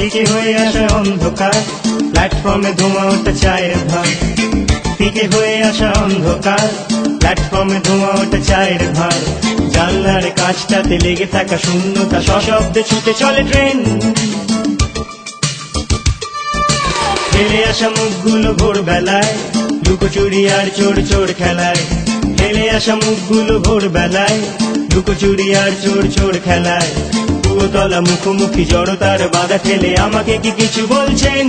ফিকে হয়ে আসা অন্ধকার, প্ল্যাটফর্মে ধোঁয়া ওঠা চায়ের ভার। ফিকে হয়ে আসা অন্ধকার, প্ল্যাটফর্মে ধোঁয়া ওঠা চায়ের ভার। জানলার কাঁচটাতে লেগে থাকা শূন্যতা, সশব্দে ছুটে চলে ট্রেন। ফেলে আসা মুখগুলো ভোরবেলায়, লুকোচুরি আর চোর চোর খেলায়। ফেলে আসা মুখগুলো ভোরবেলায়, লুকোচুরি আর চোর চোর খেলায়। কুয়োতলা মুখোমুখি জড়তার বাধা ঠেলে আমাকে কি কিছু বলছেন?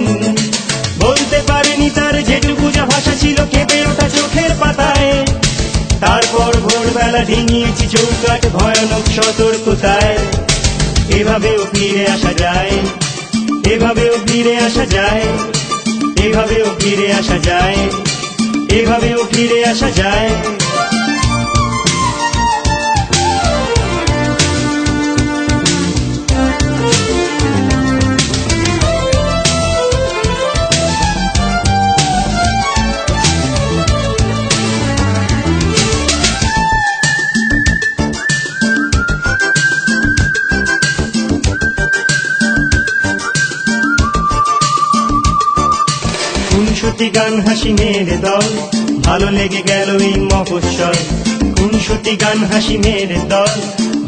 বলতে পারেনি তার যেটুকু যা ভাষা ছিল কেঁপে ওঠা চোখের পাতায়। তারপর ভোরবেলা ডিঙিয়েছি চৌকাঠ ভয়ানক সতর্কতায়। এভাবেও ফিরে আসা যায়, এভাবেও ফিরে আসা যায়, এভাবেও ফিরে আসা যায়, এভাবেও ফিরে আসা যায়। খুনসুটি গান হাসি মেরে দল, ভালো লেগে গেল এই মফস্বল। খুনসুটি গান হাসি মেরে দল,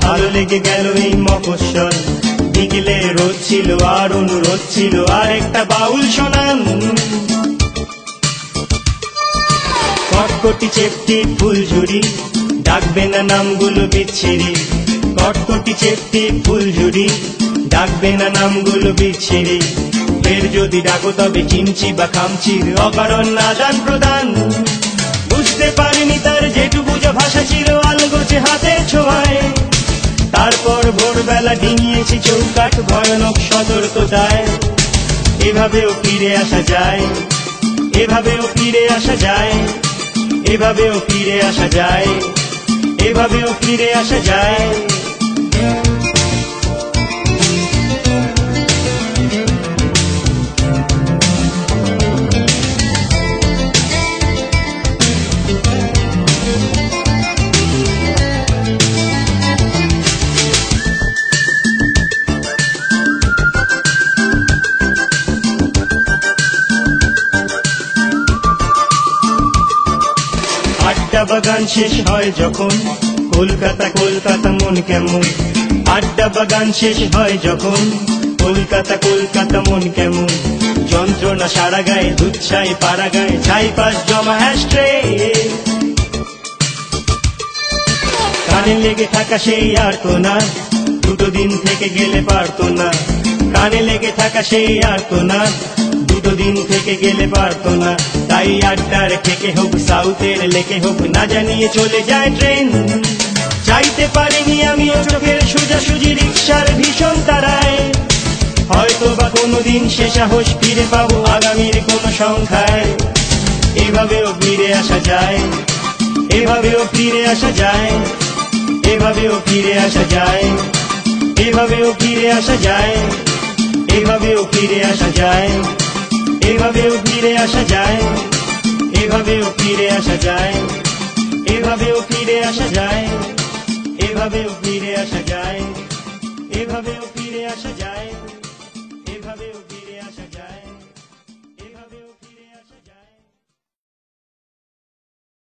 ভালো লেগে গেল এই মফস্বল। বিকেলে রোদ ছিল আর অনুরোধ ছিল আর একটা বাউল শোনান। কটকটি চেপটি ফুলঝুরি, ডাকবে না নামগুলো বিচ্ছিরি। কটকটি চেপটি ফুলঝুরি, ডাকবে না নামগুলো বিচ্ছিরি। ফের যদি ডাকো তবে চিমচি বা খামচির অকারণ আদান প্রদান। বুঝতে পারিনি তার যেটুকু যা ভাষা ছিল আলগোছে হাতের ছোঁয়ায়। তারপর ভোরবেলা ডিঙিয়েছি চৌকাঠ ভয়ানক সতর্কতায়। এভাবেও ফিরে আসা যায়, এভাবেও ফিরে আসা যায়, এভাবেও ফিরে আসা যায়, এভাবেও ফিরে আসা যায়। আড্ডা বাগান শেষ হয় যখন, কলকাতা কলকাতা মন কেমন। আড্ডা বাগান শেষ হয় যখন, কলকাতা কলকাতা মন কেমন। যন্ত্রণা সারা গায়ে, দুচ্ছাই পাড়া গায়ে, ছাই পাশ জমা হ্যাশট্রে। কানে লেগে থাকা সেই আর্তনাদ, দুটো দিন থেকে গেলে পারতো না। কানে লেগে থাকা সেই আর্তনাদ, দুটো দিন থেকে গেলে পারতো না। তাই আড্ডার থেকে হোক, সাউথের লেকে হোক, না জানিয়ে চলে যায় ট্রেন। চাইতে পারিনি আমিও চোখের সোজাসুজি রিক্সার ভীষণ তারায়। হয়তো বা কোনোদিন সে সাহস ফিরে পাবো আগামীর কোনো সংখ্যায়। এভাবেও ফিরে আসা যায়, এভাবেও ফিরে আসা যায়, এভাবেও ফিরে আসা যায়, এভাবেও ফিরে আসা যায়, এভাবেও ফিরে আসা যায়, এভাবেও ফিরে আসা যায়, এভাবেও ফিরে আসা যায়, এভাবেও ফিরে আসা যায়, এভাবেও ফিরে আসা যায়, এভাবেও ফিরে আসা যায়।